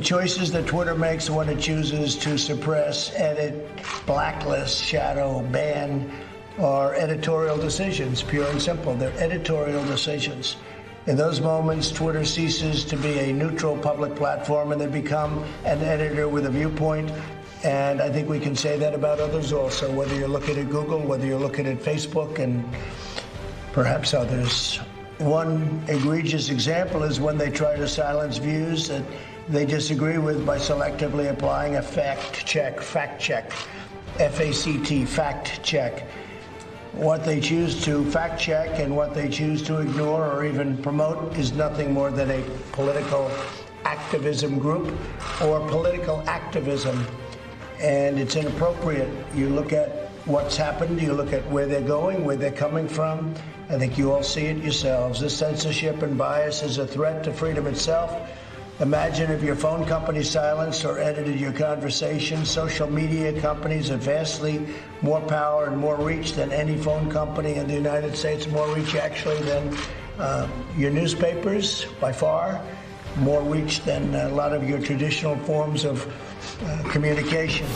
the choices that Twitter makes when it chooses to suppress, edit, blacklist, shadow, ban, are editorial decisions, pure and simple. They're editorial decisions. In those moments, Twitter ceases to be a neutral public platform and they become an editor with a viewpoint. And I think we can say that about others also, whether you're looking at Google, whether you're looking at Facebook, and perhaps others. One egregious example is when they try to silence views that they disagree with by selectively applying a fact check, F-A-C-T, fact check. What they choose to fact check and what they choose to ignore or even promote is nothing more than a political activism group or political activism. And it's inappropriate. You look at what's happened, you look at where they're going, where they're coming from. I think you all see it yourselves. This censorship and bias is a threat to freedom itself. Imagine if your phone company silenced or edited your conversation. Social media companies have vastly more power and more reach than any phone company in the United States, more reach actually than your newspapers by far, more reach than a lot of your traditional forms of communication.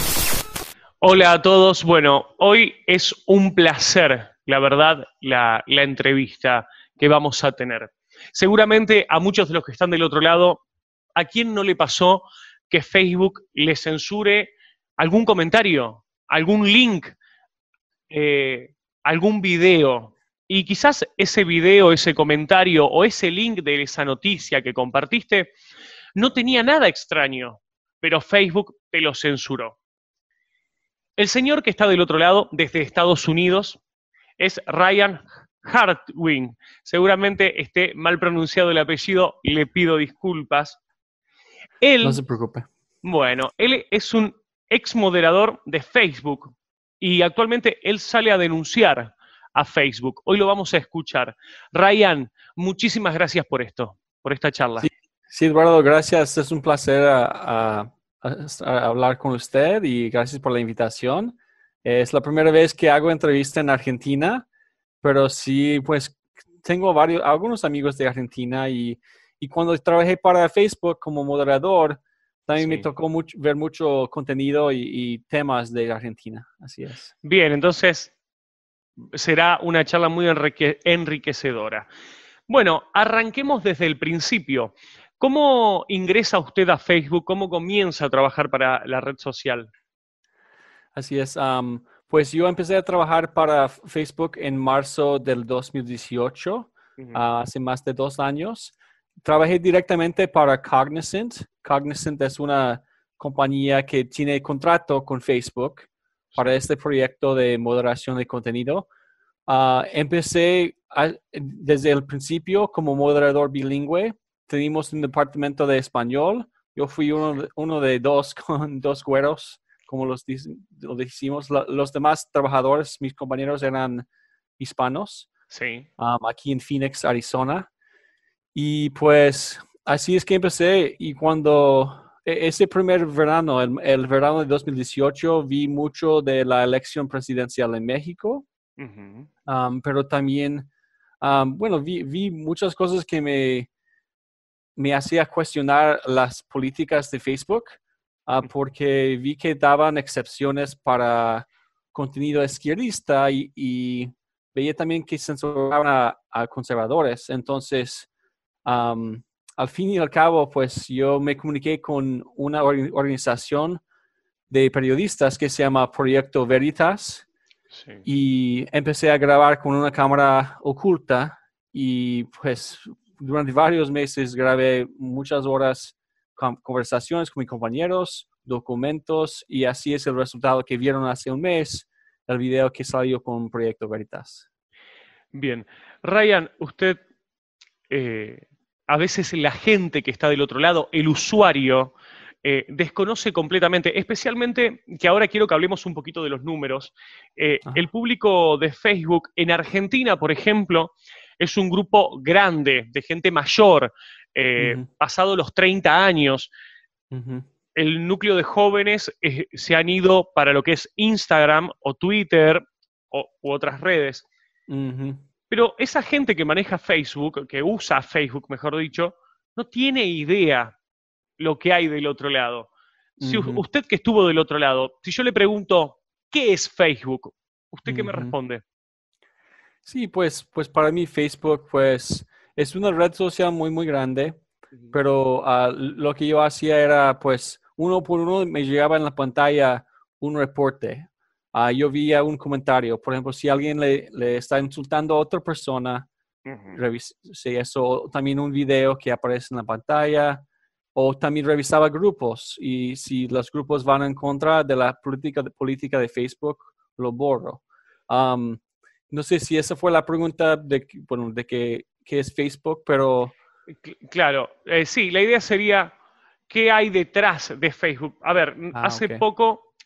Hola a todos. Bueno, hoy es un placer, la verdad, la entrevista que vamos a tener. Seguramente a muchos de los que están del otro lado, ¿a quién no le pasó que Facebook le censure algún comentario, algún link, algún video? Y quizás ese video, ese comentario o ese link de esa noticia que compartiste no tenía nada extraño, pero Facebook te lo censuró. El señor que está del otro lado, desde Estados Unidos, es Ryan Hartwig. Seguramente esté mal pronunciado el apellido, le pido disculpas. Él, no se preocupe. Bueno, él es un ex moderador de Facebook y actualmente él sale a denunciar a Facebook. Hoy lo vamos a escuchar. Ryan, muchísimas gracias por esto, por esta charla. Sí, Eduardo, gracias. Es un placer a hablar con usted y gracias por la invitación. Es la primera vez que hago entrevista en Argentina, pero sí, pues tengo algunos amigos de Argentina y cuando trabajé para Facebook como moderador, también me tocó ver mucho contenido y temas de Argentina. Así es. Bien, entonces será una charla muy enriquecedora. Bueno, arranquemos desde el principio. ¿Cómo ingresa usted a Facebook? ¿Cómo comienza a trabajar para la red social? Así es. Pues yo empecé a trabajar para Facebook en marzo del 2018, hace más de 2 años. Trabajé directamente para Cognizant. Cognizant es una compañía que tiene contrato con Facebook para este proyecto de moderación de contenido. Empecé desde el principio como moderador bilingüe. Teníamos un departamento de español. Yo fui uno de 2 con 2 güeros, como lo decimos. Los demás trabajadores, mis compañeros, eran hispanos. Sí. Aquí en Phoenix, Arizona. Y pues así es que empecé. Y cuando ese primer verano, el verano de 2018, vi mucho de la elección presidencial en México. Pero también, vi muchas cosas que me hacía cuestionar las políticas de Facebook, porque vi que daban excepciones para contenido izquierdista y veía también que censuraban a conservadores. Entonces, al fin y al cabo, pues yo me comuniqué con una organización de periodistas que se llama Proyecto Veritas. Sí. Y empecé a grabar con una cámara oculta y pues durante varios meses grabé muchas horas conversaciones con mis compañeros, documentos, y así es el resultado que vieron hace un mes, el video que salió con Proyecto Veritas. Bien. Ryan, usted, a veces la gente que está del otro lado, el usuario, desconoce completamente, especialmente que ahora quiero que hablemos un poquito de los números. El público de Facebook en Argentina, por ejemplo, es un grupo grande de gente mayor, pasado los 30 años. El núcleo de jóvenes se han ido para lo que es Instagram o Twitter u otras redes. Pero esa gente que maneja Facebook, que usa Facebook, mejor dicho, no tiene idea lo que hay del otro lado. Si Ujú. usted que estuvo del otro lado, si yo le pregunto, ¿qué es Facebook? ¿Usted qué me Ujú. responde? Sí, pues para mí Facebook pues es una red social muy, muy grande, Ujú. pero lo que yo hacía era pues uno por uno me llegaba en la pantalla un reporte. Yo veía un comentario, por ejemplo, si alguien le está insultando a otra persona, Ujú. revisé eso, también un video que aparece en la pantalla, o también revisaba grupos y si los grupos van en contra de la política de Facebook, lo borro. Um, no sé si esa fue la pregunta bueno, de qué es Facebook, pero... Claro, sí, la idea sería, ¿qué hay detrás de Facebook? A ver, Ok.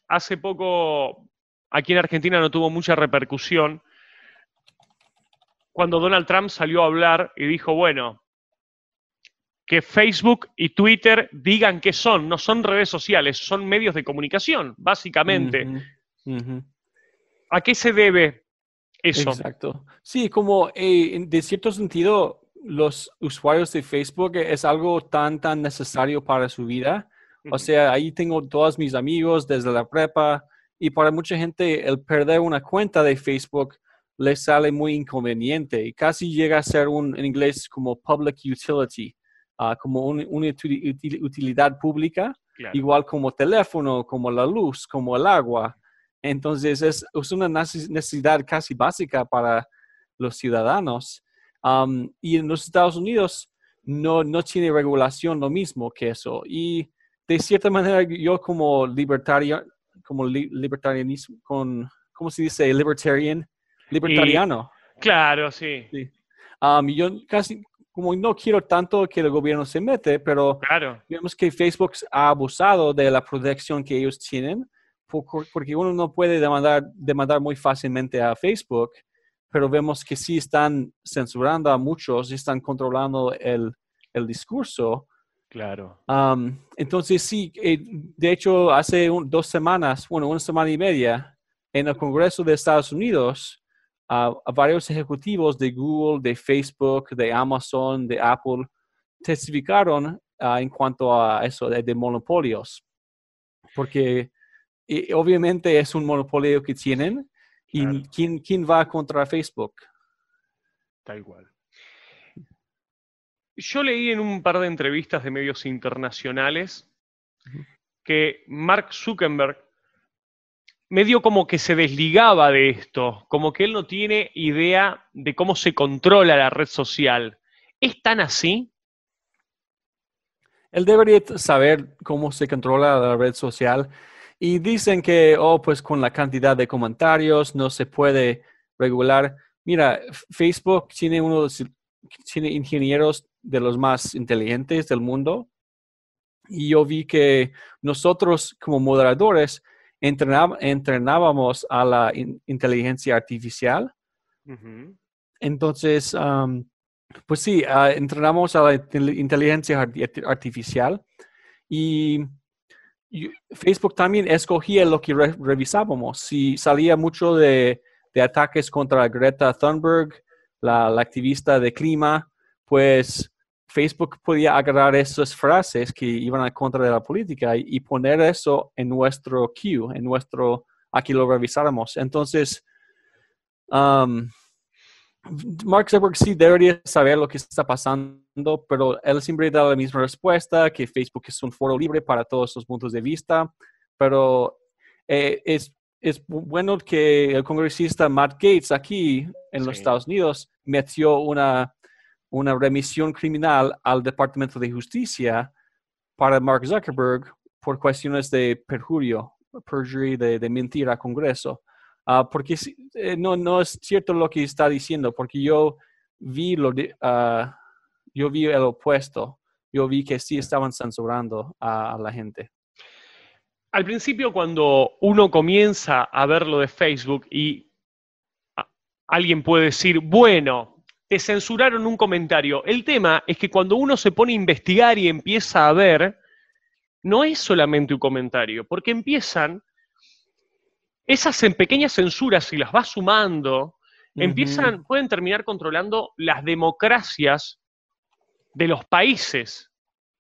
hace poco, aquí en Argentina no tuvo mucha repercusión, cuando Donald Trump salió a hablar y dijo, bueno, que Facebook y Twitter digan qué son, no son redes sociales, son medios de comunicación, básicamente. Ujú, ujú. ¿A qué se debe eso? Exacto. Sí, como de cierto sentido, los usuarios de Facebook es algo tan necesario para su vida. O Ujú. sea, ahí tengo todos mis amigos desde la prepa y para mucha gente el perder una cuenta de Facebook les sale muy inconveniente y casi llega a ser en inglés como public utility, como una utilidad pública, Claro, igual como teléfono, como la luz, como el agua. Entonces es una necesidad casi básica para los ciudadanos. Y en los Estados Unidos no tiene regulación lo mismo que eso. Y de cierta manera yo como libertarianismo, ¿cómo se dice? y Libertariano. claro, sí, Sí. Yo casi, como no quiero tanto que el gobierno se mete, pero claro. vemos que Facebook ha abusado de la protección que ellos tienen, porque uno no puede demandar muy fácilmente a Facebook, pero vemos que sí están censurando a muchos y están controlando el discurso. Claro. Entonces sí, de hecho hace 2 semanas, bueno, una semana y media, en el Congreso de Estados Unidos, a varios ejecutivos de Google, de Facebook, de Amazon, de Apple, testificaron en cuanto a eso de monopolios, porque obviamente es un monopolio que tienen y Claro, ¿quién va contra Facebook? tal cual. Yo leí en un par de entrevistas de medios internacionales Ujú. que Mark Zuckerberg medio como que se desligaba de esto, como que él no tiene idea de cómo se controla la red social. ¿Es tan así? Él debería saber cómo se controla la red social y dicen que, oh, pues con la cantidad de comentarios no se puede regular. Mira, Facebook tiene ingenieros de los más inteligentes del mundo y yo vi que nosotros como moderadores entrenábamos a la inteligencia artificial. Ujú. Entonces, pues sí, entrenamos a la inteligencia artificial y Facebook también escogía lo que revisábamos. Si salía mucho de ataques contra Greta Thunberg, la activista de clima, pues Facebook podía agarrar esas frases que iban a contra de la política y poner eso en nuestro queue, aquí lo revisáramos. Entonces, um, Mark Zuckerberg sí debería saber lo que está pasando, pero él siempre da la misma respuesta, que Facebook es un foro libre para todos los puntos de vista, pero es bueno que el congresista Matt Gaetz aquí en los Sí, Estados Unidos metió una remisión criminal al Departamento de Justicia para Mark Zuckerberg por cuestiones de perjury, de mentir al Congreso. Porque no es cierto lo que está diciendo, porque yo vi el opuesto. Yo vi que sí estaban censurando a la gente. al principio cuando uno comienza a ver lo de Facebook y a- alguien puede decir, bueno, te censuraron un comentario. El tema es que cuando uno se pone a investigar y empieza a ver, no es solamente un comentario, porque empiezan esas pequeñas censuras, si las vas sumando, Ujú, pueden terminar controlando las democracias de los países.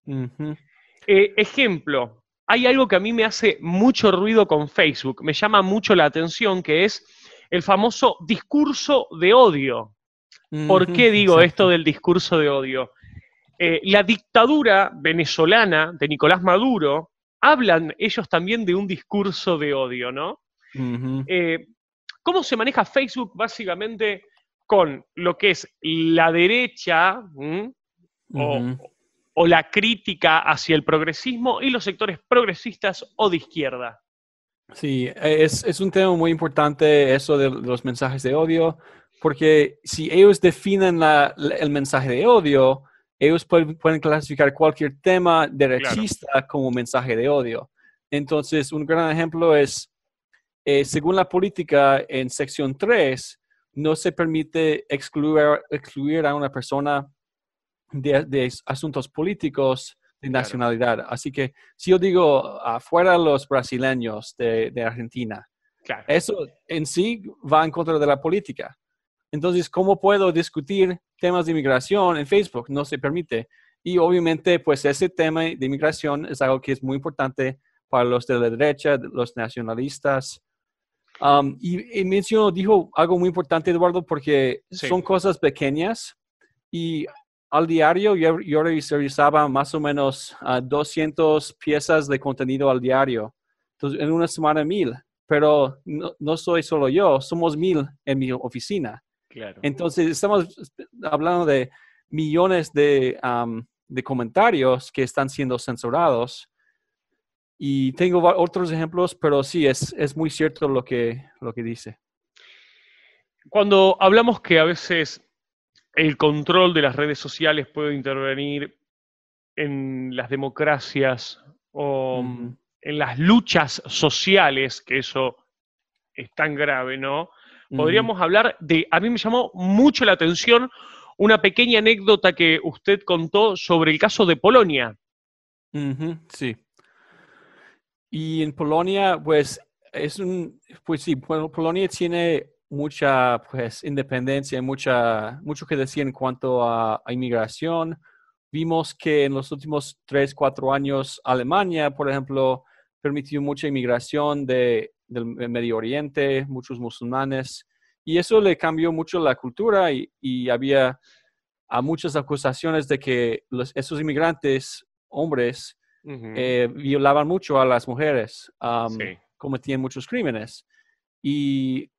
ujú. Ejemplo, hay algo que a mí me hace mucho ruido con Facebook, me llama mucho la atención, que es el famoso discurso de odio. ¿Por Ujú, qué digo esto exacto. del discurso de odio? La dictadura venezolana de Nicolás Maduro, hablan ellos también de un discurso de odio, ¿no? Ujú, Eh, ¿Cómo se maneja Facebook básicamente con lo que es la derecha o, ujú. o la crítica hacia el progresismo y los sectores progresistas o de izquierda? Sí, es un tema muy importante eso de los mensajes de odio, porque si ellos definen el mensaje de odio, ellos pueden clasificar cualquier tema Claro, derechista como mensaje de odio. Entonces, un gran ejemplo es, según la política en sección 3, no se permite excluir a una persona de asuntos políticos de claro, nacionalidad. Así que si yo digo afuera los brasileños de Argentina, claro. eso en sí va en contra de la política. Entonces, ¿cómo puedo discutir temas de inmigración en Facebook? No se permite. Y obviamente, pues ese tema de inmigración es algo que es muy importante para los de la derecha, los nacionalistas. Dijo algo muy importante, Eduardo, porque Sí, son cosas pequeñas y al diario yo revisaba más o menos 200 piezas de contenido al diario. Entonces, en una semana 1000, pero no soy solo yo, somos 1000 en mi oficina. claro. Entonces, estamos hablando de millones de comentarios que están siendo censurados. Y tengo otros ejemplos, pero sí, es muy cierto lo que dice. Cuando hablamos que a veces el control de las redes sociales puede intervenir en las democracias o Ujú, en las luchas sociales, que eso es tan grave, ¿no? ujú, Podríamos hablar de, a mí me llamó mucho la atención una pequeña anécdota que usted contó sobre el caso de Polonia. ujú, sí. Y en Polonia, pues, pues sí, bueno, Polonia tiene mucha, pues, independencia, mucho que decir en cuanto a inmigración. Vimos que en los últimos 3, 4 años, Alemania, por ejemplo, permitió mucha inmigración del Medio Oriente, muchos musulmanes, y eso le cambió mucho la cultura y había muchas acusaciones de que esos inmigrantes, hombres, Ujú, violaban mucho a las mujeres, sí, cometían muchos crímenes. Y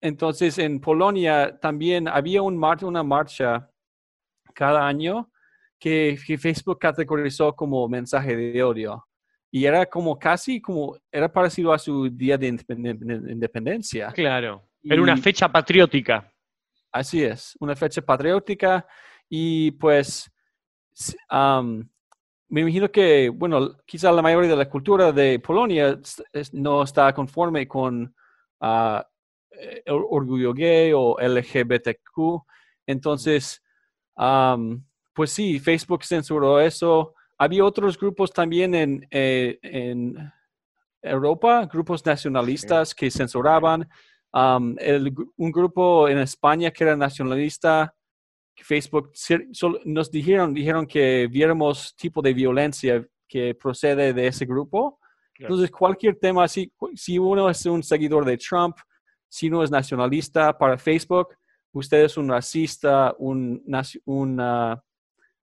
entonces en Polonia también había una marcha cada año que Facebook categorizó como mensaje de odio. Y era como casi como, era parecido a su día de independencia. claro. Era una Y fecha patriótica. así es, una fecha patriótica y pues me imagino que, bueno, quizá la mayoría de la cultura de Polonia no está conforme con el orgullo gay o LGBTQ. Entonces, pues sí, Facebook censuró eso. Había otros grupos también en Europa, grupos Sí, nacionalistas que claro. censuraban. Un grupo en España que era nacionalista Facebook nos dijeron que viéramos tipo de violencia que procede de ese grupo. Claro. Entonces, cualquier tema así, si uno es un seguidor de Trump, si uno es nacionalista para Facebook, usted es un racista,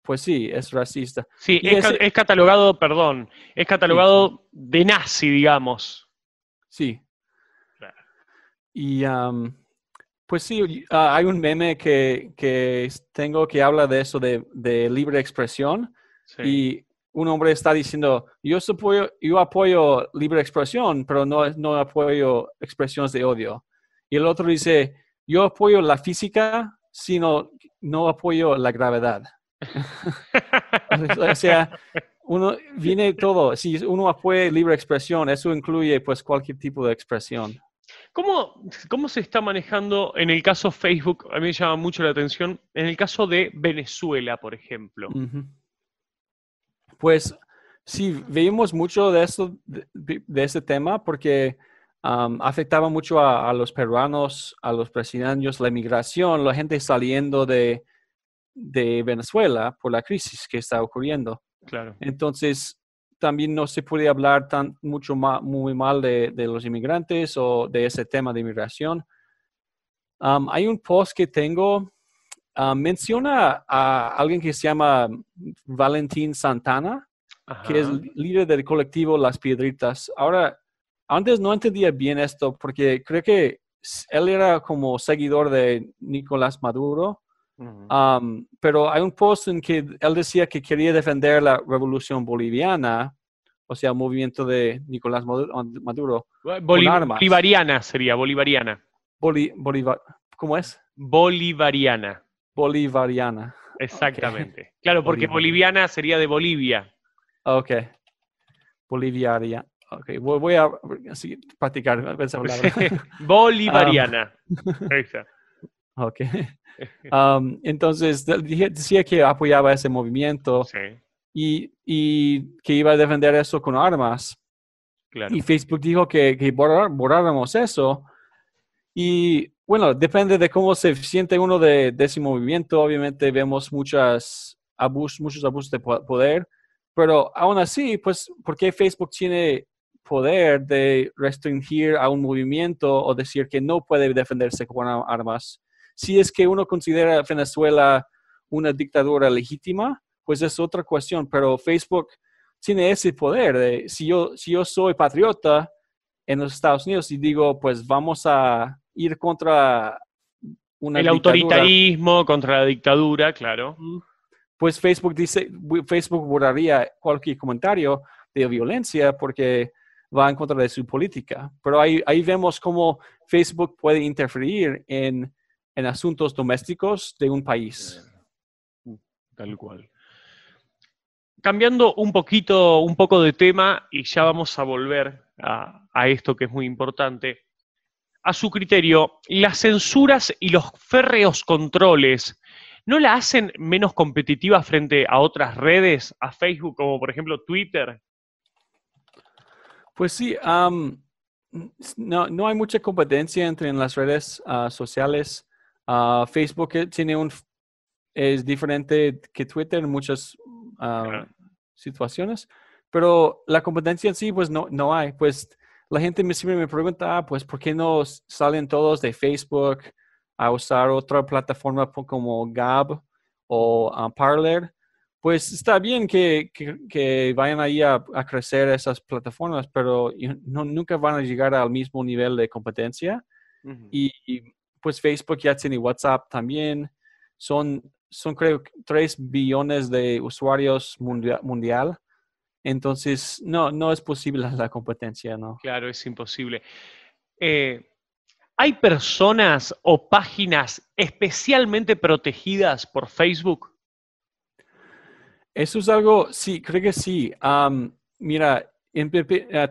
pues sí, es racista. Sí, Y ese, es catalogado, perdón, es sí, sí, catalogado de nazi, digamos. sí. Claro. Y pues sí, hay un meme que tengo que habla de eso, de libre expresión, Sí. y un hombre está diciendo, yo apoyo libre expresión, pero no apoyo expresiones de odio. Y el otro dice, yo apoyo la física, sino no apoyo la gravedad. O sea, uno viene todo, si uno apoya libre expresión, eso incluye pues cualquier tipo de expresión. ¿Cómo se está manejando en el caso Facebook? A mí me llama mucho la atención. En el caso de Venezuela, por ejemplo. Ujú. Pues sí, veíamos mucho de eso, de ese tema, porque afectaba mucho a los peruanos, a los brasileños, la inmigración, la gente saliendo de Venezuela por la crisis que está ocurriendo. Claro. Entonces, también no se puede hablar muy mal de los inmigrantes o de ese tema de inmigración. Hay un post que tengo, menciona a alguien que se llama Valentín Santana, que es Ajá. líder del colectivo Las Piedritas. Ahora, antes no entendía bien esto porque creo que él era como seguidor de Nicolás Maduro. Ujú. Pero hay un post en que él decía que quería defender la revolución boliviana, o sea, el movimiento de Nicolás Maduro, con armas. Bolivariana sería, bolivariana. Bolívar, ¿cómo es? Bolivariana, Bolivariana. Ok, exactamente. Claro, porque Bolivariana. boliviana sería de Bolivia. Ok, Boliviaria. Ok, voy a así, practicar esa palabra. Um, Bolivariana. Esa. ok. Entonces, decía que apoyaba ese movimiento Sí, y que iba a defender eso con armas. claro. Y Facebook dijo que borráramos eso. Y bueno, depende de cómo se siente uno de ese movimiento. Obviamente vemos muchos abusos de poder, pero aún así, pues, ¿por qué Facebook tiene poder de restringir a un movimiento o decir que no puede defenderse con armas? Si es que uno considera Venezuela una dictadura legítima, pues es otra cuestión, pero Facebook tiene ese poder de, si yo soy patriota en los Estados Unidos y digo, pues vamos a ir contra una El dictadura, autoritarismo contra la dictadura, claro. pues Facebook borraría cualquier comentario de violencia porque va en contra de su política. Pero ahí vemos cómo Facebook puede interferir en asuntos domésticos de un país. Tal cual. Cambiando un poco de tema, y ya vamos a volver a esto que es muy importante. A su criterio, las censuras y los férreos controles, ¿no la hacen menos competitiva frente a otras redes, a Facebook, como por ejemplo Twitter? Pues sí, no hay mucha competencia entre en las redes sociales. Facebook es diferente que Twitter en muchas Claro. situaciones, pero la competencia en sí, pues no hay. Pues la gente siempre me pregunta, pues, ¿por qué no salen todos de Facebook a usar otra plataforma como Gab o Parler? Pues está bien que vayan ahí a crecer esas plataformas, pero nunca van a llegar al mismo nivel de competencia. Ujú. Y, pues Facebook ya tiene WhatsApp también. Son creo 3 billones de usuarios mundial. Entonces, no es posible la competencia, ¿no? Claro, es imposible. Eh, ¿Hay personas o páginas especialmente protegidas por Facebook? Eso es algo, sí, creo que sí. Mira,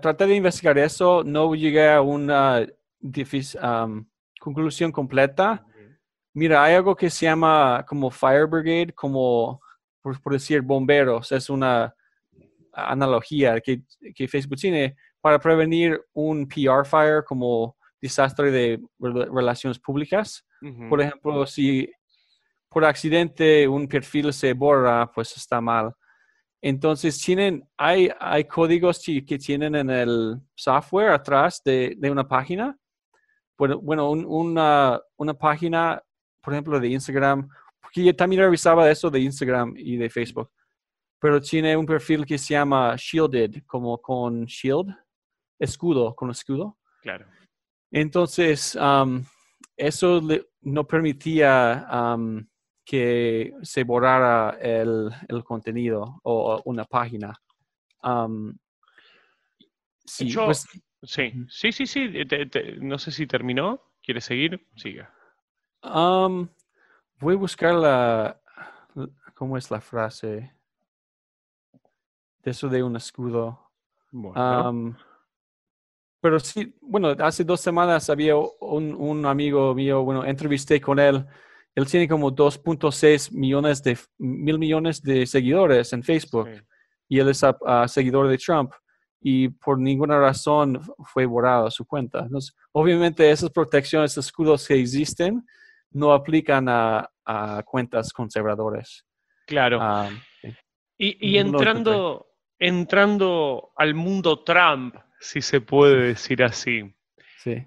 traté de investigar eso, no llegué a una conclusión completa. Mira, hay algo que se llama como Fire Brigade, como por decir bomberos, es una analogía que Facebook tiene para prevenir un PR fire como desastre de relaciones públicas. Por Ujú. ejemplo, si por accidente un perfil se borra, pues está mal. Entonces, hay códigos que tienen en el software atrás de una página. Bueno, una página, por ejemplo, de Instagram, porque yo también revisaba eso de Instagram y de Facebook, pero tiene un perfil que se llama Shielded, como con shield, escudo, con escudo. Claro. Entonces, eso no permitía que se borrara el contenido o una página. Um, sí, Yo, pues sí, sí. No sé si terminó. ¿Quieres seguir? Siga. um, voy a buscar ¿cómo es la frase? De eso de un escudo. Bueno. Um, pero sí, bueno, hace 2 semanas había un amigo mío, bueno, entrevisté con él. Él tiene como 2.6 mil millones de seguidores en Facebook Sí. y él es seguidor de Trump y por ninguna razón fue borrado su cuenta. Entonces, obviamente esas protecciones, escudos que existen, no aplican a cuentas conservadoras. Claro. Sí. Y No lo encontré. entrando al mundo Trump, si se puede decir así. Sí.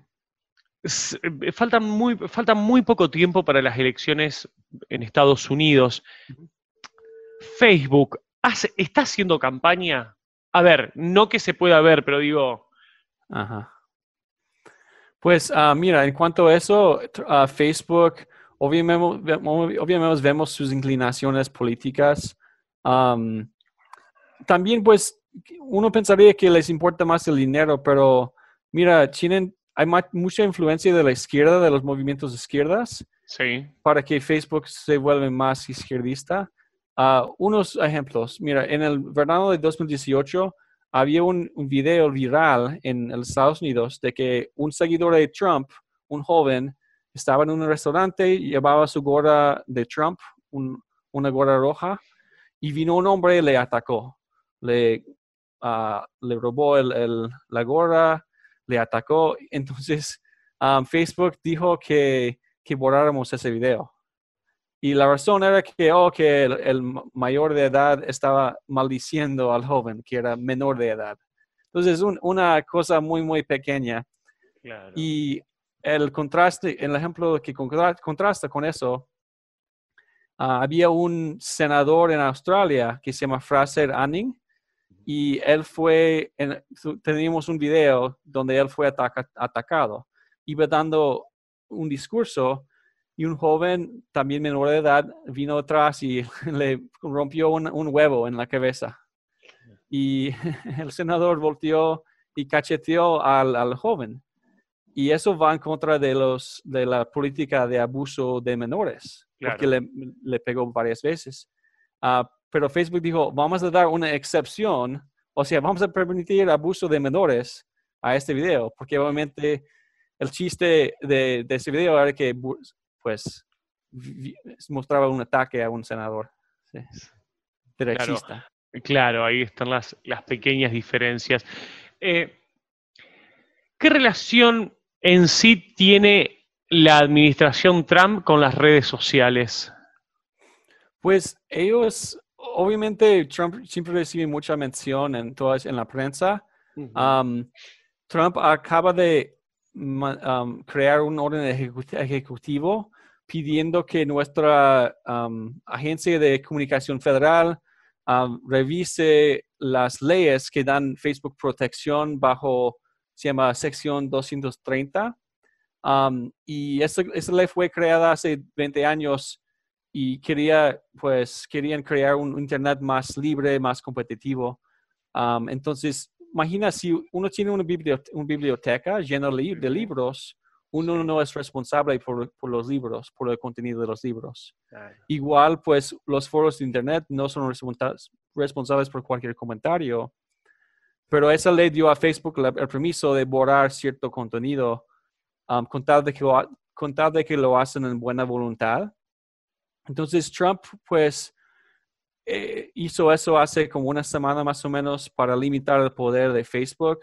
Falta muy poco tiempo para las elecciones en Estados Unidos. Facebook está haciendo campaña. A ver, no que se pueda ver, pero digo, Ajá. Pues mira, en cuanto a eso, Facebook, obviamente vemos sus inclinaciones políticas. También, pues, uno pensaría que les importa más el dinero, pero mira, hay mucha influencia de la izquierda, de los movimientos de izquierdas, sí, para que Facebook se vuelva más izquierdista. Unos ejemplos, mira, en el verano de 2018 había un video viral en los Estados Unidos de que un seguidor de Trump, un joven, estaba en un restaurante y llevaba su gorra de Trump, una gorra roja, y vino un hombre y le atacó. Le robó la gorra, le atacó. Entonces, Facebook dijo que borráramos ese video. Y la razón era que el mayor de edad estaba maldiciendo al joven, que era menor de edad. Entonces, una cosa muy, muy pequeña. claro. Y el contraste, el ejemplo que contrasta con eso, había un senador en Australia que se llama Fraser Anning, y él teníamos un video donde él fue atacado. Iba dando un discurso y un joven, también menor de edad, vino atrás y le rompió un huevo en la cabeza. Y el senador volteó y cacheteó al joven. Y eso va en contra de la política de abuso de menores, Claro. porque le pegó varias veces. Pero Facebook dijo, vamos a dar una excepción, o sea, vamos a permitir abuso de menores a este video, porque obviamente el chiste de ese video era que, pues, mostraba un ataque a un senador, sí, derechista. Claro, ahí están las pequeñas diferencias. ¿Qué relación en sí tiene la administración Trump con las redes sociales? Pues ellos, obviamente, Trump siempre recibe mucha mención en la prensa. Trump acaba de crear un orden ejecutivo pidiendo que nuestra agencia de comunicación federal revise las leyes que dan Facebook protección bajo, se llama sección 230. Y esa ley fue creada hace 20 años y querían crear un Internet más libre, más competitivo. Entonces, imagina si uno tiene una biblioteca llena de libros, uno no es responsable por los libros, por el contenido de los libros. Claro. Igual, pues, los foros de Internet no son responsables por cualquier comentario, pero esa ley dio a Facebook el permiso de borrar cierto contenido, con tal de que lo hacen en buena voluntad. Entonces, Trump, pues, hizo eso hace como una semana más o menos para limitar el poder de Facebook.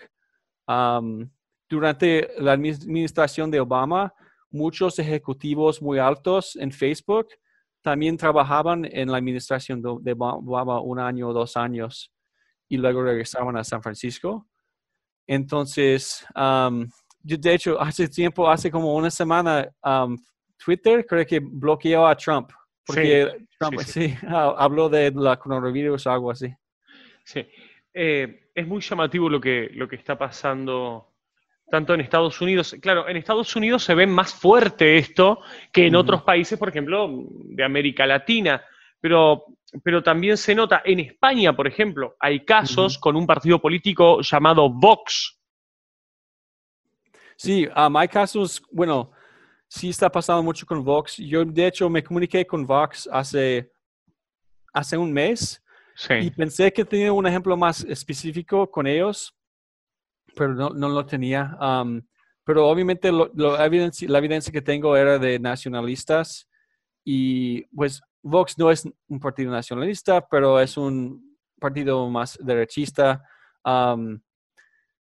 Durante la administración de Obama, muchos ejecutivos muy altos en Facebook también trabajaban en la administración de Obama 1 año o 2 años y luego regresaban a San Francisco. Entonces, de hecho, hace como una semana, Twitter creo que bloqueó a Trump. Porque Sí, Trump sí. habló de la coronavirus o algo así. Sí. Es muy llamativo lo que está pasando tanto en Estados Unidos. Claro, en Estados Unidos se ve más fuerte esto que en otros países, por ejemplo, de América Latina. Pero también se nota, en España, por ejemplo, hay casos con un partido político llamado Vox. Sí, hay casos, bueno, sí está pasando mucho con Vox. Yo, de hecho, me comuniqué con Vox hace un mes. Sí. Y pensé que tenía un ejemplo más específico con ellos, pero no lo tenía. Pero obviamente la evidencia que tengo era de nacionalistas. Y pues Vox no es un partido nacionalista, pero es un partido más derechista.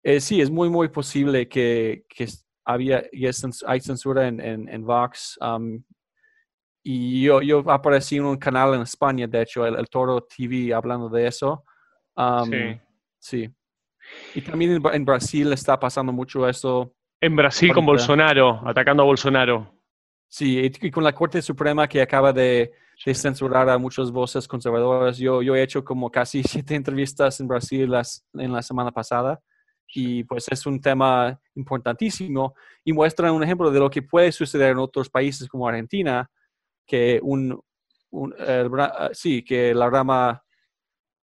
Sí, es muy, muy posible que hay censura en Vox. Y yo aparecí en un canal en España, de hecho, el Toro TV, hablando de eso. Sí. Sí. Y también en Brasil está pasando mucho eso En Brasil con ahorita. Bolsonaro, atacando a Bolsonaro. Sí, y con la Corte Suprema que acaba de censurar a muchas voces conservadoras. Yo he hecho como casi 7 entrevistas en Brasil en la semana pasada y pues es un tema importantísimo y muestra un ejemplo de lo que puede suceder en otros países como Argentina, que sí, que la rama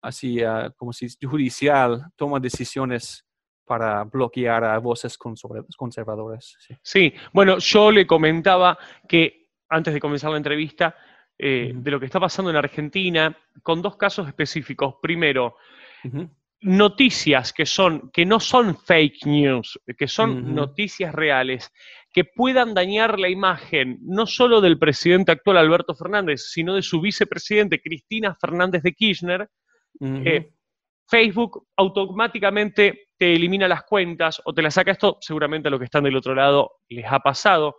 así como si judicial toma decisiones para bloquear a voces conservadoras. Sí. Sí, bueno, yo le comentaba que antes de comenzar la entrevista, Ujú, de lo que está pasando en Argentina, con 2 casos específicos. Primero, ujú, noticias que no son fake news, que son ujú, noticias reales, que puedan dañar la imagen no solo del presidente actual Alberto Fernández, sino de su vicepresidente Cristina Fernández de Kirchner. ujú, eh, Facebook automáticamente te elimina las cuentas o te las saca. Esto seguramente a los que están del otro lado les ha pasado.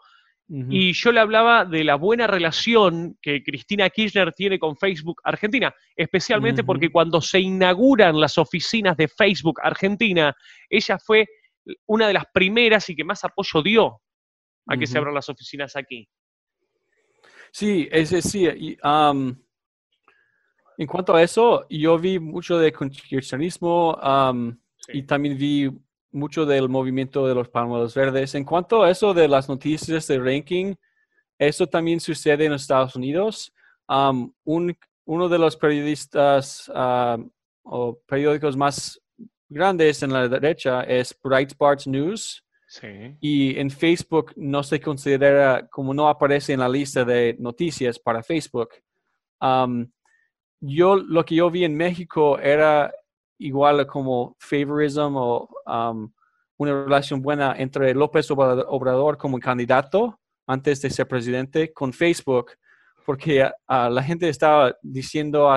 ujú, Y yo le hablaba de la buena relación que Cristina Kirchner tiene con Facebook Argentina, especialmente ujú, porque cuando se inauguran las oficinas de Facebook Argentina, ella fue una de las primeras y que más apoyo dio a que se ujú. abran las oficinas aquí. Sí, sí. En cuanto a eso, yo vi mucho de kirchnerismo y Sí. también vi mucho del movimiento de los pañuelos verdes. En cuanto a eso de las noticias de ranking, eso también sucede en Estados Unidos. Uno de los periodistas o periódicos más grandes en la derecha es Breitbart News. Sí. Y en Facebook no se considera, como no aparece en la lista de noticias para Facebook. Um, lo que yo vi en México era igual como favorism o una relación buena entre López Obrador como candidato antes de ser presidente con Facebook, porque la gente estaba diciendo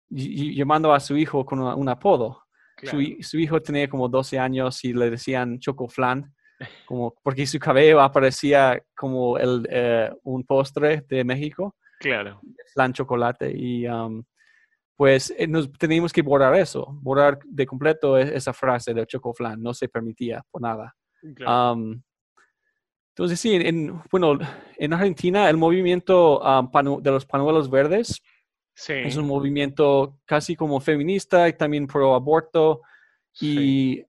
llamando a su hijo con un apodo. Claro. Su hijo tenía como 12 años y le decían Chocoflan, como, porque su cabello aparecía como un postre de México, Claro. flan chocolate. Y pues nos teníamos que borrar eso, borrar de completo esa frase de Chocoflan, no se permitía por nada. Claro. Um, entonces sí, bueno, en Argentina el movimiento de los pañuelos verdes es Sí. un movimiento casi como feminista y también pro aborto. Sí. Y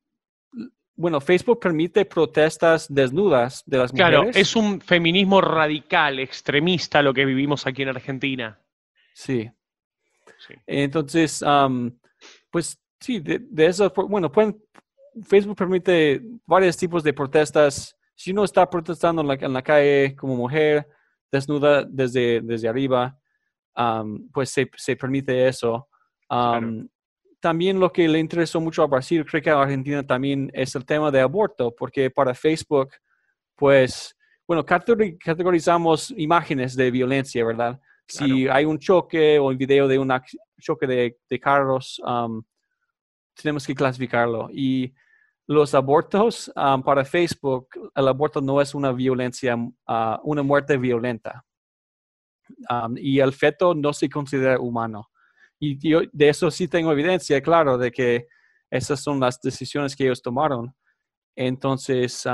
bueno, Facebook permite protestas desnudas de las Claro, mujeres. es un feminismo radical, extremista lo que vivimos aquí en Argentina. Sí. Sí. Entonces, pues sí, de eso, bueno, Facebook permite varios tipos de protestas. Si uno está protestando en la calle como mujer, desnuda desde arriba, pues se permite eso. Claro. También lo que le interesó mucho a Brasil, creo que a Argentina también, es el tema de aborto, porque para Facebook, pues, bueno, categorizamos imágenes de violencia, ¿verdad? Claro. Si hay un choque o un video de un choque de carros, tenemos que clasificarlo. Y los abortos, para Facebook, el aborto no es una violencia, una muerte violenta. Y el feto no se considera humano. Y yo de eso sí tengo evidencia, claro, de que esas son las decisiones que ellos tomaron. Entonces,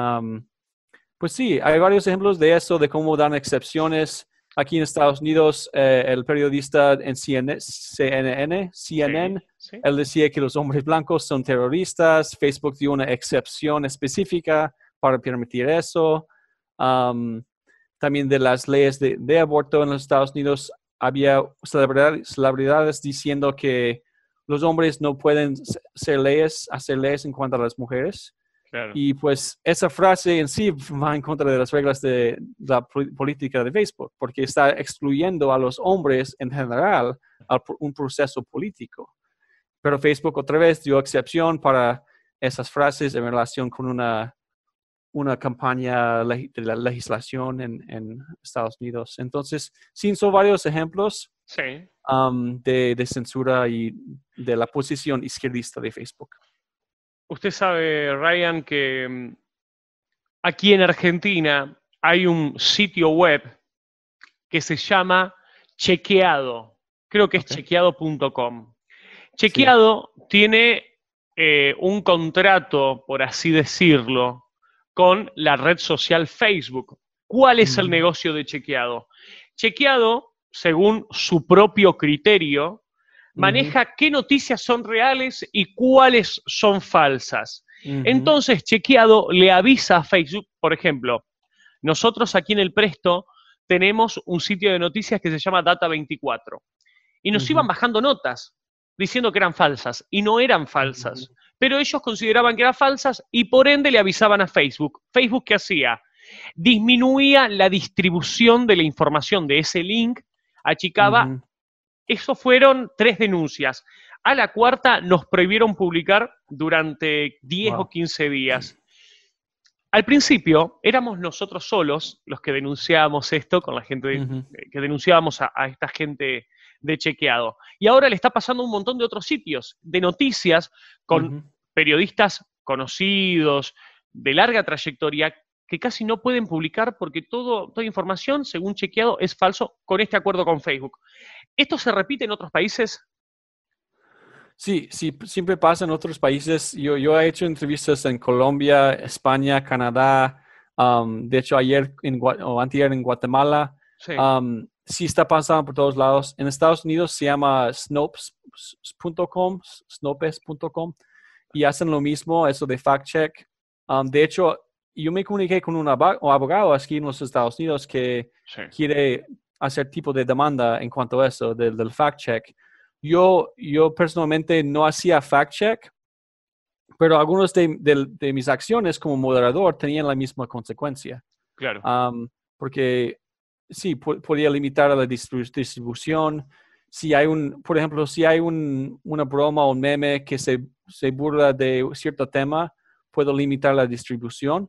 pues sí, hay varios ejemplos de eso, de cómo dan excepciones. Aquí en Estados Unidos, el periodista en Sí. CNN, Sí. él decía que los hombres blancos son terroristas. Facebook dio una excepción específica para permitir eso. Um, También de las leyes de aborto en los Estados Unidos, había celebridades diciendo que los hombres no pueden hacer leyes en cuanto a las mujeres. Claro. Y pues esa frase en sí va en contra de las reglas de la política de Facebook, porque está excluyendo a los hombres en general a un proceso político. Pero Facebook otra vez dio excepción para esas frases en relación con una campaña de la legislación en Estados Unidos. Entonces, sí, son varios ejemplos Sí. de censura y de la posición izquierdista de Facebook. Usted sabe, Ryan, que aquí en Argentina hay un sitio web que se llama Chequeado. Creo que es Okay. chequeado.com, Chequeado tiene un contrato, por así decirlo, con la red social Facebook. ¿Cuál es el negocio de Chequeado? Chequeado, según su propio criterio, maneja qué noticias son reales y cuáles son falsas. Entonces, Chequeado le avisa a Facebook, por ejemplo, nosotros aquí en El Presto tenemos un sitio de noticias que se llama Data24 y nos iban bajando notas diciendo que eran falsas y no eran falsas, pero ellos consideraban que eran falsas y por ende le avisaban a Facebook. ¿Facebook qué hacía? Disminuía la distribución de la información de ese link, achicaba. Eso fueron 3 denuncias. A la cuarta nos prohibieron publicar durante 10 o 15 días. Al principio éramos nosotros solos los que denunciábamos esto con la gente que denunciábamos a esta gente de Chequeado. Y ahora le está pasando a un montón de otros sitios de noticias con periodistas conocidos, de larga trayectoria, que casi no pueden publicar porque toda información, según Chequeado, es falso con este acuerdo con Facebook. ¿Esto se repite en otros países? Sí, siempre pasa en otros países. Yo he hecho entrevistas en Colombia, España, Canadá. De hecho, ayer o antier en Guatemala. Sí. Sí está pasando por todos lados. En Estados Unidos se llama Snopes.com y hacen lo mismo, eso de fact check. De hecho, yo me comuniqué con un abogado aquí en los Estados Unidos que quiere hacer tipo de demanda en cuanto a eso del fact check. Yo personalmente no hacía fact check, pero algunos de mis acciones como moderador tenían la misma consecuencia. Claro. Porque sí, podía limitar a la distribución. Si hay por ejemplo, si hay una broma o un meme que se burla de cierto tema, puedo limitar la distribución.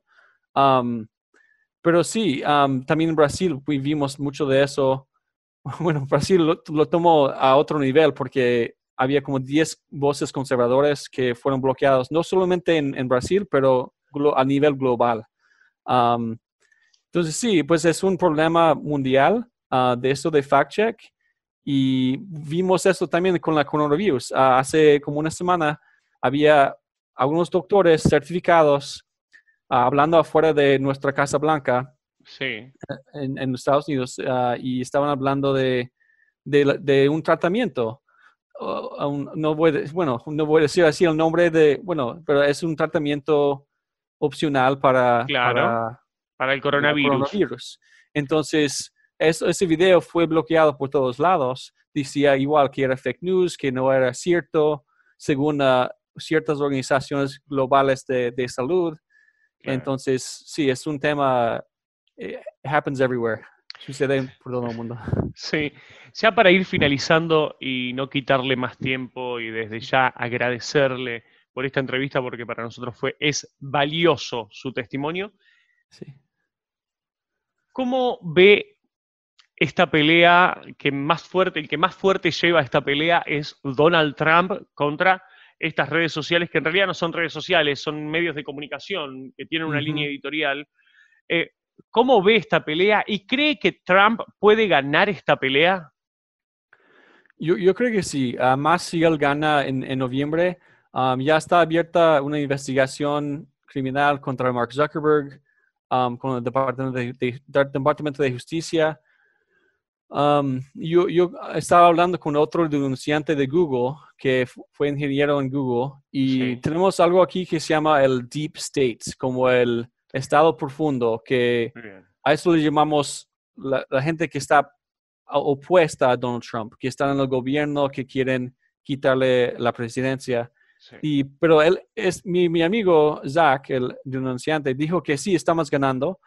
Pero sí, también en Brasil vivimos mucho de eso. Bueno, Brasil lo tomó a otro nivel porque había como 10 voces conservadoras que fueron bloqueadas, no solamente en Brasil, pero a nivel global. Entonces sí, pues es un problema mundial de eso de fact check y vimos eso también con la coronavirus. Hace como una semana había algunos doctores certificados hablando afuera de nuestra Casa Blanca. Sí. En Estados Unidos y estaban hablando de un tratamiento. No voy a decir así el nombre pero es un tratamiento opcional para el coronavirus. Entonces, ese video fue bloqueado por todos lados. Decía igual que era fake news, que no era cierto, según ciertas organizaciones globales de salud. Claro. Entonces, sí, es un tema. It happens everywhere. Sucede por todo el mundo. Sí. Ya para ir finalizando y no quitarle más tiempo y desde ya agradecerle por esta entrevista porque para nosotros es valioso su testimonio. Sí. ¿Cómo ve esta pelea el que más fuerte lleva esta pelea es Donald Trump contra estas redes sociales que en realidad no son redes sociales, son medios de comunicación que tienen una línea editorial? ¿Cómo ve esta pelea y cree que Trump puede ganar esta pelea? Yo creo que sí. Más si él gana en noviembre, ya está abierta una investigación criminal contra Mark Zuckerberg con el Departamento de Justicia. Yo estaba hablando con otro denunciante de Google que fue ingeniero en Google y tenemos algo aquí que se llama el Deep State, como el estado profundo, que a eso le llamamos la gente que está opuesta a Donald Trump, que están en el gobierno, que quieren quitarle la presidencia. Pero él es mi amigo Zach, el denunciante, dijo que sí, estamos ganando.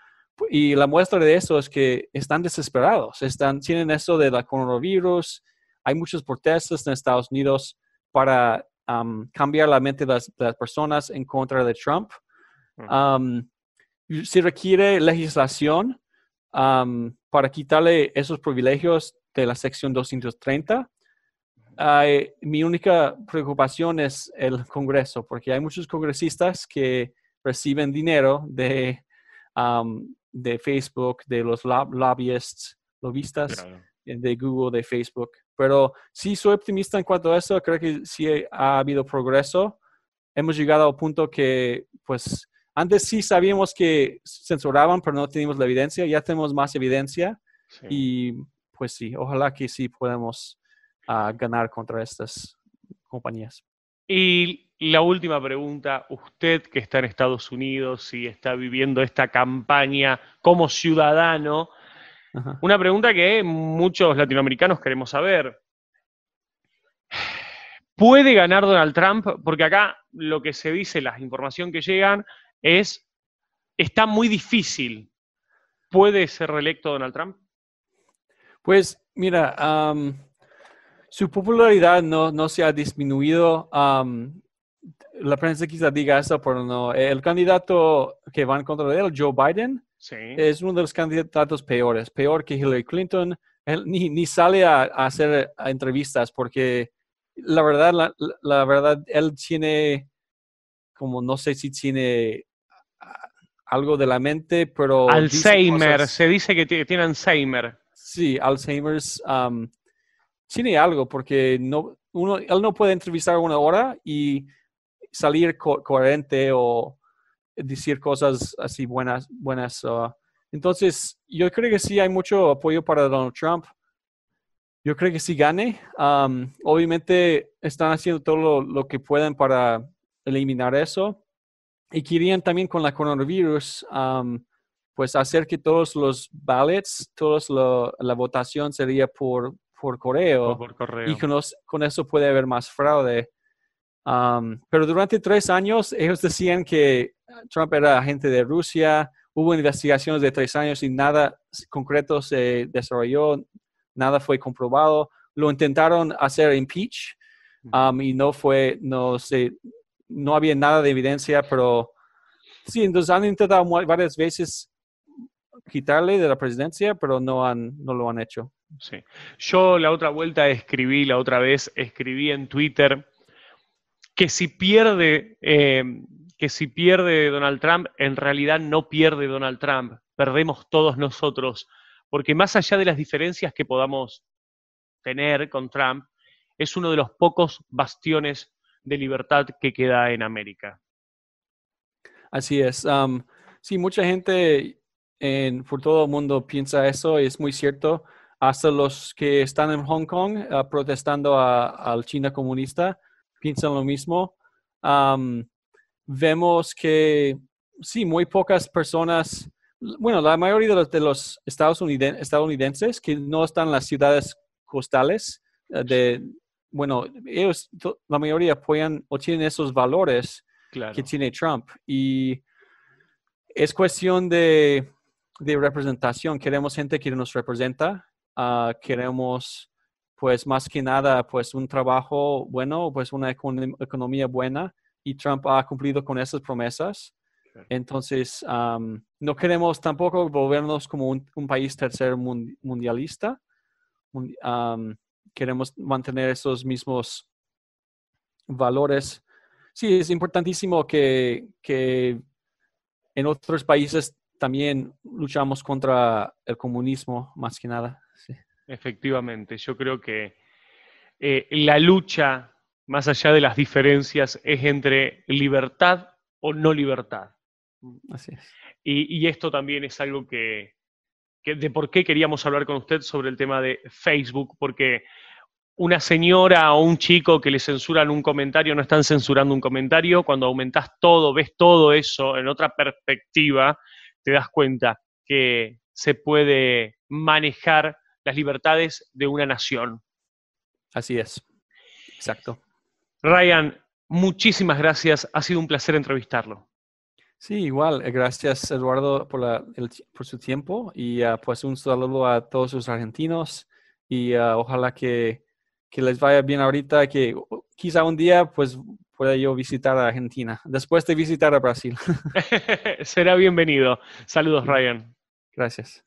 Y la muestra de eso es que están desesperados, tienen eso de la coronavirus. Hay muchas protestas en Estados Unidos para cambiar la mente de las personas en contra de Trump. Se requiere legislación para quitarle esos privilegios de la sección 230. Mi única preocupación es el Congreso, porque hay muchos congresistas que reciben dinero de Facebook, de los lobbyistas, de Google, de Facebook. Pero sí soy optimista en cuanto a eso. Creo que sí ha habido progreso. Hemos llegado al punto que, pues, antes sí sabíamos que censuraban, pero no teníamos la evidencia. Ya tenemos más evidencia. Sí. Y, pues sí, ojalá que sí podamos ganar contra estas compañías. Y la última pregunta, usted que está en Estados Unidos y está viviendo esta campaña como ciudadano, Ajá. una pregunta que muchos latinoamericanos queremos saber. ¿Puede ganar Donald Trump? Porque acá lo que se dice, la información que llegan es, está muy difícil. ¿Puede ser reelecto Donald Trump? Pues mira, su popularidad no se ha disminuido. La prensa quizá diga eso, pero no. El candidato que va en contra de él, Joe Biden, Sí. es uno de los candidatos peores, peor que Hillary Clinton. Él ni sale a hacer entrevistas porque la verdad, él tiene, como no sé si tiene algo de la mente, pero dice Alzheimer, cosas. se dice que tiene Alzheimer. Sí, Alzheimer's. Tiene algo porque él no puede entrevistar 1 hora y salir coherente o decir cosas así buenas. Entonces, yo creo que sí hay mucho apoyo para Donald Trump. Yo creo que sí gane. Obviamente están haciendo todo lo que pueden para eliminar eso. Y querían también con la coronavirus, pues hacer que todos los ballots, la votación sería por correo. Por correo. Y con eso puede haber más fraude. Pero durante 3 años ellos decían que Trump era agente de Rusia. Hubo investigaciones de 3 años y nada concreto se desarrolló, nada fue comprobado. Lo intentaron hacer impeach y no había nada de evidencia, pero sí, entonces han intentado varias veces quitarle de la presidencia, pero no lo han hecho. Sí. Yo la otra vez escribí en Twitter que si pierde Donald Trump, en realidad no pierde Donald Trump, perdemos todos nosotros, porque más allá de las diferencias que podamos tener con Trump, es uno de los pocos bastiones de libertad que queda en América. Así es. Sí, mucha gente por todo el mundo piensa eso y es muy cierto. Hasta los que están en Hong Kong protestando al China comunista piensan lo mismo. Vemos que sí, muy pocas personas, bueno, la mayoría de los estadounidenses que no están en las ciudades costales, la mayoría apoyan o tienen esos valores Claro. que tiene Trump. Y es cuestión de representación. Queremos gente que nos representa. Queremos, pues, más que nada, pues, un trabajo bueno, pues, una economía buena. Y Trump ha cumplido con esas promesas. Claro. Entonces, no queremos tampoco volvernos como un país tercer mundialista. Queremos mantener esos mismos valores. Sí, es importantísimo que en otros países también luchamos contra el comunismo, más que nada. Sí. Efectivamente, yo creo que la lucha, más allá de las diferencias, es entre libertad o no libertad. Así es. Y esto también es algo que de por qué queríamos hablar con usted sobre el tema de Facebook, porque una señora o un chico que le censuran un comentario, no están censurando un comentario. Cuando aumentás todo, ves todo eso en otra perspectiva, te das cuenta que se puede manejar las libertades de una nación. Así es. Exacto. Ryan, muchísimas gracias. Ha sido un placer entrevistarlo. Sí, igual. Gracias, Eduardo, por su tiempo y pues un saludo a todos los argentinos y ojalá que les vaya bien ahorita, que quizá un día pues pueda yo visitar a Argentina, después de visitar a Brasil. Será bienvenido. Saludos, Sí. Ryan. Gracias.